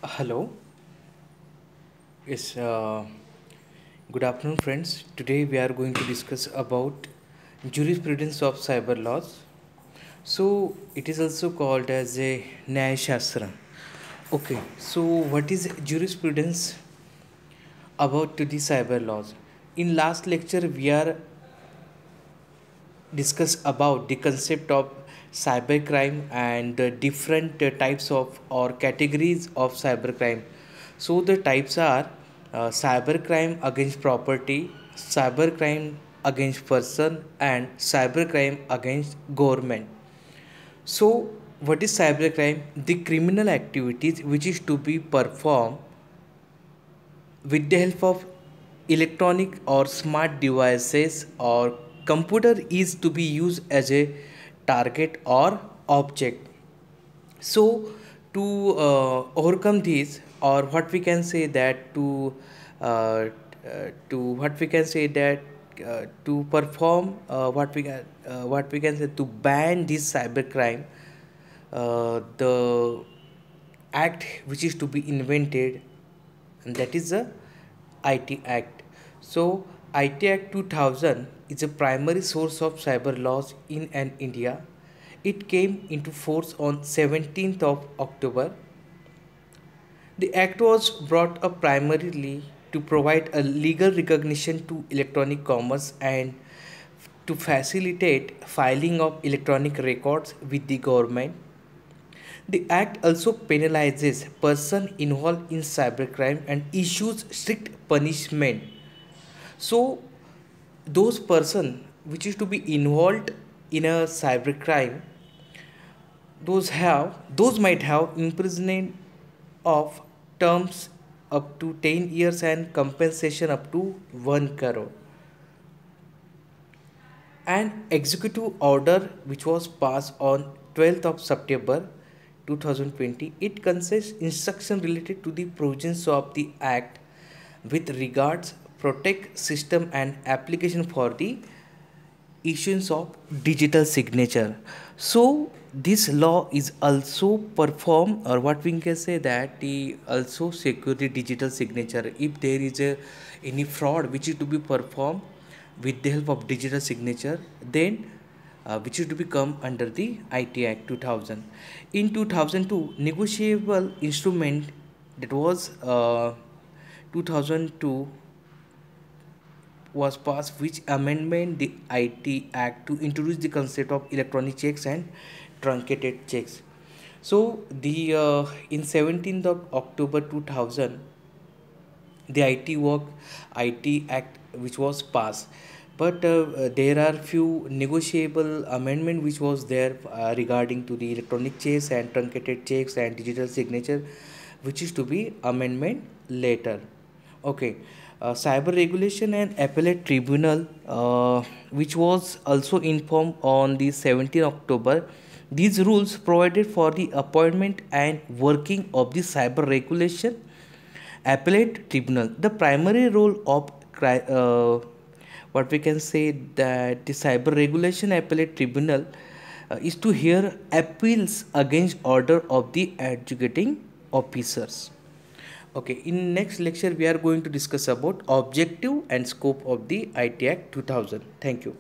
Hello. Yes. Good afternoon, friends. Today we are going to discuss about jurisprudence of cyber laws. So it is also called as a Nyaya Shastra. Okay. So what is jurisprudence about to the cyber laws? In last lecture we are discuss about the concept of cybercrime and the different types of or categories of cybercrime. So the types are cybercrime against property, cybercrime against person, and cybercrime against government. So what is cybercrime? The criminal activities which is to be performed with the help of electronic or smart devices or computer is to be used as a target or object. So to overcome this, or what we can say that to what we can say that to perform what we can say to ban this cybercrime, the act which is to be invented, and that is the IT Act. So IT Act 2000 is a primary source of cyber laws in an India. It came into force on 17th of October. The act was brought up primarily to provide a legal recognition to electronic commerce and to facilitate filing of electronic records with the government. The act also penalizes person involved in cybercrime and issues strict punishment. So those person which is to be involved in a cybercrime, those might have imprisonment of terms up to 10 years and compensation up to 1 crore. An executive order which was passed on 12th of September 2020, it contains instruction related to the provisions of the act with regards protect system and application for the issuance of digital signature. So this law is also perform, or what we can say that the also secure the digital signature if there is a any fraud which is to be performed with the help of digital signature, then which is to become under the IT Act 2000. In 2002, negotiable instrument, that was 2002, was passed, which amendment the IT Act to introduce the concept of electronic checks and truncated checks. So the in 17th of October 2000, the IT Act which was passed, but there are few negotiable amendment which was there regarding to the electronic checks and truncated checks and digital signature, which is to be amendment later. Okay. Cyber Regulation and Appellate Tribunal, which was also informed on the 17th October. These rules provided for the appointment and working of the Cyber Regulation Appellate Tribunal. The primary role of what we can say that the Cyber Regulation Appellate Tribunal is to hear appeals against order of the adjudicating officers. Okay, in next lecture we are going to discuss about objective and scope of the IT Act 2000. Thank you.